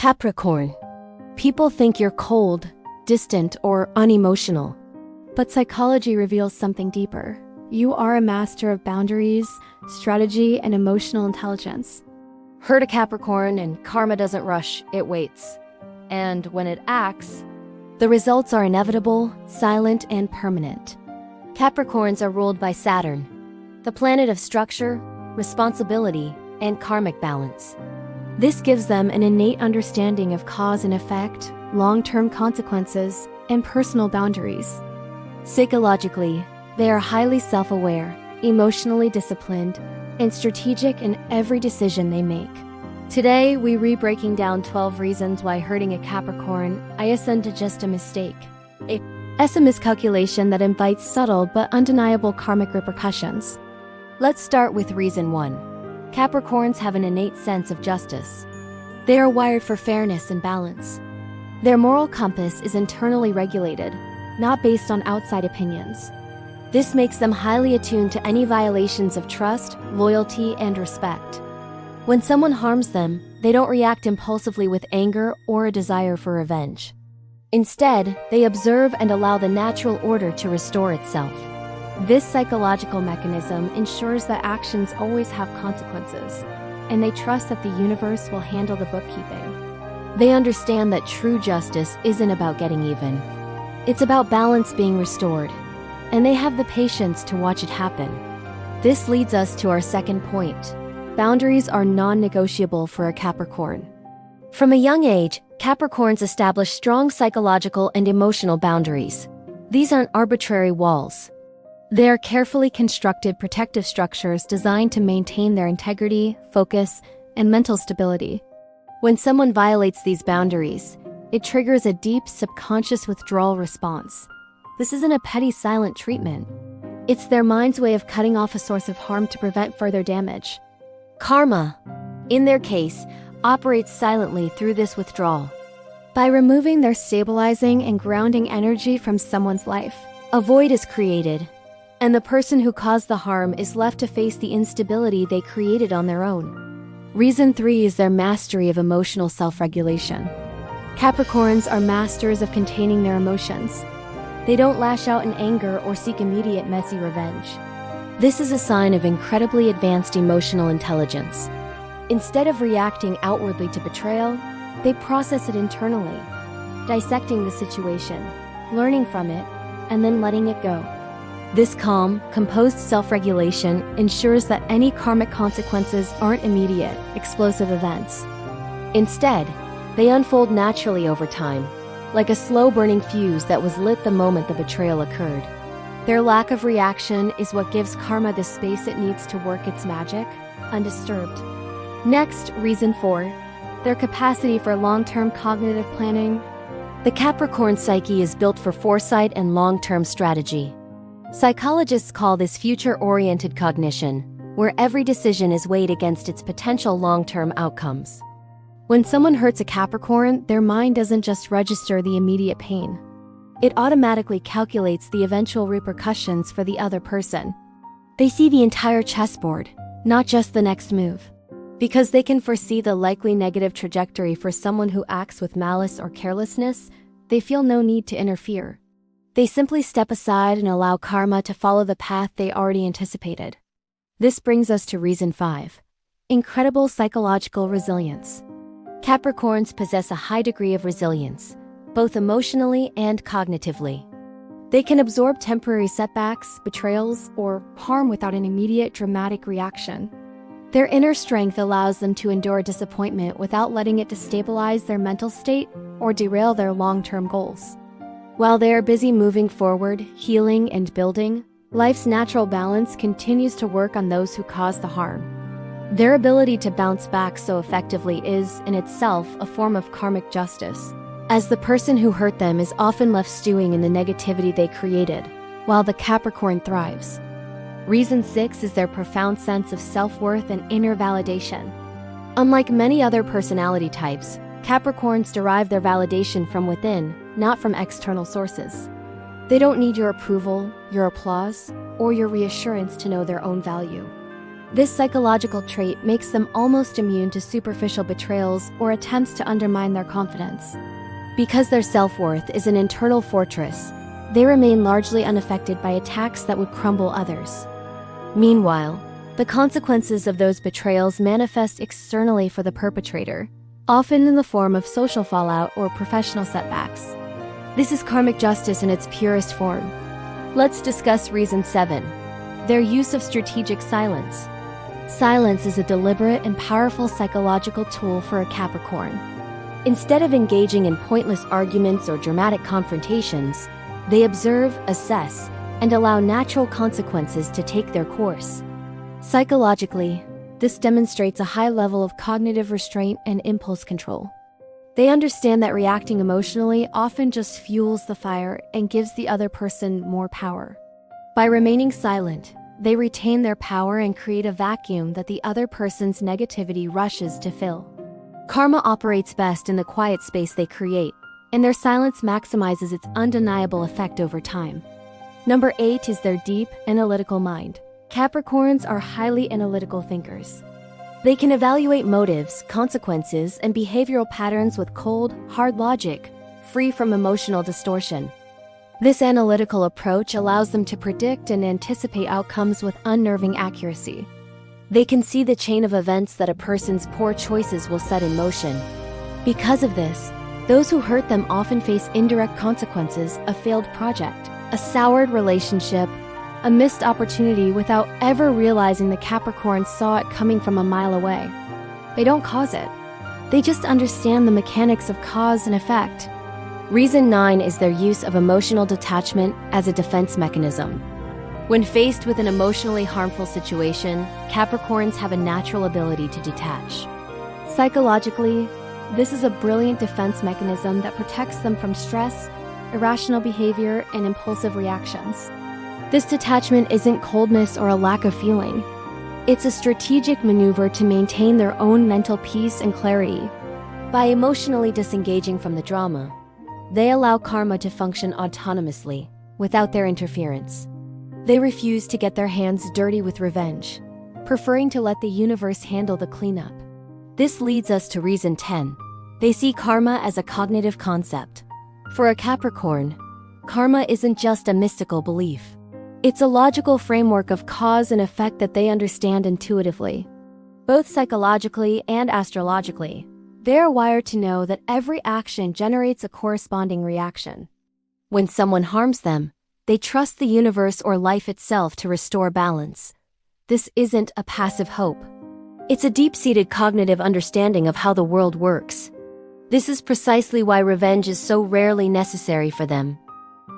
Capricorn. People think you're cold, distant, or unemotional. But psychology reveals something deeper. You are a master of boundaries, strategy, and emotional intelligence. Hurt a Capricorn and karma doesn't rush, it waits. And when it acts, the results are inevitable, silent, and permanent. Capricorns are ruled by Saturn, the planet of structure, responsibility, and karmic balance. This gives them an innate understanding of cause and effect, long-term consequences, and personal boundaries. Psychologically, they are highly self-aware, emotionally disciplined, and strategic in every decision they make. Today, we breaking down 12 reasons why hurting a Capricorn isn't just a mistake. It's a miscalculation that invites subtle but undeniable karmic repercussions. Let's start with reason 1. Capricorns have an innate sense of justice. They are wired for fairness and balance. Their moral compass is internally regulated, not based on outside opinions. This makes them highly attuned to any violations of trust, loyalty, and respect. When someone harms them, they don't react impulsively with anger or a desire for revenge. Instead, they observe and allow the natural order to restore itself. This psychological mechanism ensures that actions always have consequences, and they trust that the universe will handle the bookkeeping. They understand that true justice isn't about getting even. It's about balance being restored, and they have the patience to watch it happen. This leads us to our second point. Boundaries are non-negotiable for a Capricorn. From a young age, Capricorns establish strong psychological and emotional boundaries. These aren't arbitrary walls. They are carefully constructed protective structures designed to maintain their integrity, focus, and mental stability. When someone violates these boundaries, it triggers a deep subconscious withdrawal response. This isn't a petty silent treatment. It's their mind's way of cutting off a source of harm to prevent further damage. Karma, in their case, operates silently through this withdrawal. By removing their stabilizing and grounding energy from someone's life, a void is created, and the person who caused the harm is left to face the instability they created on their own. Reason 3 is their mastery of emotional self-regulation. Capricorns are masters of containing their emotions. They don't lash out in anger or seek immediate messy revenge. This is a sign of incredibly advanced emotional intelligence. Instead of reacting outwardly to betrayal, they process it internally, dissecting the situation, learning from it, and then letting it go. This calm, composed self-regulation ensures that any karmic consequences aren't immediate, explosive events. Instead, they unfold naturally over time, like a slow-burning fuse that was lit the moment the betrayal occurred. Their lack of reaction is what gives karma the space it needs to work its magic, undisturbed. Next, reason 4, their capacity for long-term cognitive planning. The Capricorn psyche is built for foresight and long-term strategy. Psychologists call this future-oriented cognition, where every decision is weighed against its potential long-term outcomes. When someone hurts a Capricorn, their mind doesn't just register the immediate pain. It automatically calculates the eventual repercussions for the other person. They see the entire chessboard, not just the next move. Because they can foresee the likely negative trajectory for someone who acts with malice or carelessness, they feel no need to interfere. They simply step aside and allow karma to follow the path they already anticipated. This brings us to reason 5. Incredible psychological resilience. Capricorns possess a high degree of resilience, both emotionally and cognitively. They can absorb temporary setbacks, betrayals, or harm without an immediate dramatic reaction. Their inner strength allows them to endure disappointment without letting it destabilize their mental state or derail their long-term goals. While they are busy moving forward, healing, and building, life's natural balance continues to work on those who caused the harm. Their ability to bounce back so effectively is, in itself, a form of karmic justice, as the person who hurt them is often left stewing in the negativity they created, while the Capricorn thrives. Reason 6 is their profound sense of self-worth and inner validation. Unlike many other personality types, Capricorns derive their validation from within, not from external sources. They don't need your approval, your applause, or your reassurance to know their own value. This psychological trait makes them almost immune to superficial betrayals or attempts to undermine their confidence. Because their self-worth is an internal fortress, they remain largely unaffected by attacks that would crumble others. Meanwhile, the consequences of those betrayals manifest externally for the perpetrator, often in the form of social fallout or professional setbacks. This is karmic justice in its purest form. Let's discuss reason 7. Their use of strategic silence. Silence is a deliberate and powerful psychological tool for a Capricorn. Instead of engaging in pointless arguments or dramatic confrontations, they observe, assess, and allow natural consequences to take their course. Psychologically, this demonstrates a high level of cognitive restraint and impulse control. They understand that reacting emotionally often just fuels the fire and gives the other person more power. By remaining silent, they retain their power and create a vacuum that the other person's negativity rushes to fill. Karma operates best in the quiet space they create, and their silence maximizes its undeniable effect over time. Number 8 is their deep, analytical mind. Capricorns are highly analytical thinkers. They can evaluate motives, consequences, and behavioral patterns with cold, hard logic, free from emotional distortion. This analytical approach allows them to predict and anticipate outcomes with unnerving accuracy. They can see the chain of events that a person's poor choices will set in motion. Because of this, those who hurt them often face indirect consequences: a failed project, a soured relationship, a missed opportunity, without ever realizing the Capricorns saw it coming from a mile away. They don't cause it. They just understand the mechanics of cause and effect. Reason 9 is their use of emotional detachment as a defense mechanism. When faced with an emotionally harmful situation, Capricorns have a natural ability to detach. Psychologically, this is a brilliant defense mechanism that protects them from stress, irrational behavior, and impulsive reactions. This detachment isn't coldness or a lack of feeling. It's a strategic maneuver to maintain their own mental peace and clarity. By emotionally disengaging from the drama, they allow karma to function autonomously, without their interference. They refuse to get their hands dirty with revenge, preferring to let the universe handle the cleanup. This leads us to reason 10. They see karma as a cognitive concept. For a Capricorn, karma isn't just a mystical belief. It's a logical framework of cause and effect that they understand intuitively. Both psychologically and astrologically, they are wired to know that every action generates a corresponding reaction. When someone harms them, they trust the universe or life itself to restore balance. This isn't a passive hope. It's a deep-seated cognitive understanding of how the world works. This is precisely why revenge is so rarely necessary for them.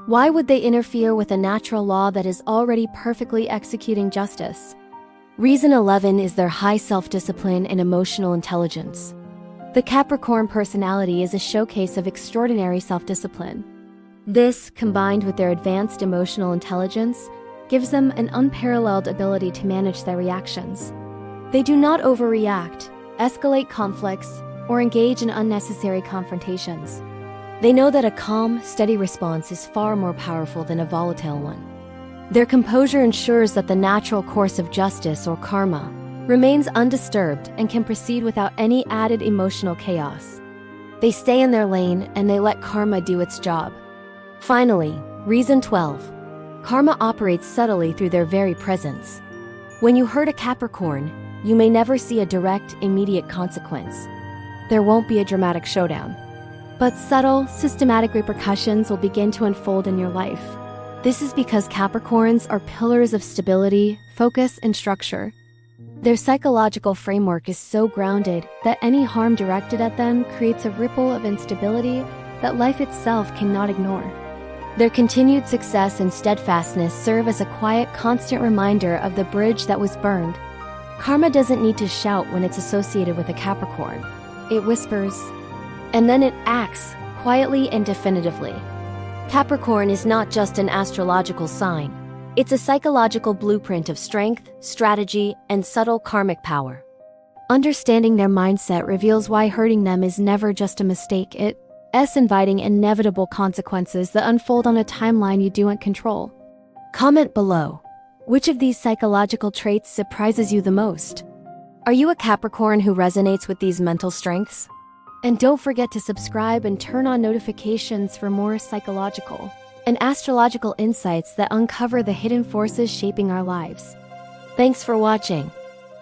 Why would they interfere with a natural law that is already perfectly executing justice? Reason 11 is their high self-discipline and emotional intelligence. The Capricorn personality is a showcase of extraordinary self-discipline. This, combined with their advanced emotional intelligence, gives them an unparalleled ability to manage their reactions. They do not overreact, escalate conflicts, or engage in unnecessary confrontations. They know that a calm, steady response is far more powerful than a volatile one. Their composure ensures that the natural course of justice or karma remains undisturbed and can proceed without any added emotional chaos. They stay in their lane and they let karma do its job. Finally, reason 12. Karma operates subtly through their very presence. When you hurt a Capricorn, you may never see a direct, immediate consequence. There won't be a dramatic showdown. But subtle, systematic repercussions will begin to unfold in your life. This is because Capricorns are pillars of stability, focus, and structure. Their psychological framework is so grounded that any harm directed at them creates a ripple of instability that life itself cannot ignore. Their continued success and steadfastness serve as a quiet, constant reminder of the bridge that was burned. Karma doesn't need to shout when it's associated with a Capricorn. It whispers, and then it acts, quietly and definitively. Capricorn is not just an astrological sign. It's a psychological blueprint of strength, strategy, and subtle karmic power. Understanding their mindset reveals why hurting them is never just a mistake. It's inviting inevitable consequences that unfold on a timeline you don't control. Comment below. Which of these psychological traits surprises you the most? Are you a Capricorn who resonates with these mental strengths? And don't forget to subscribe and turn on notifications for more psychological and astrological insights that uncover the hidden forces shaping our lives. Thanks for watching.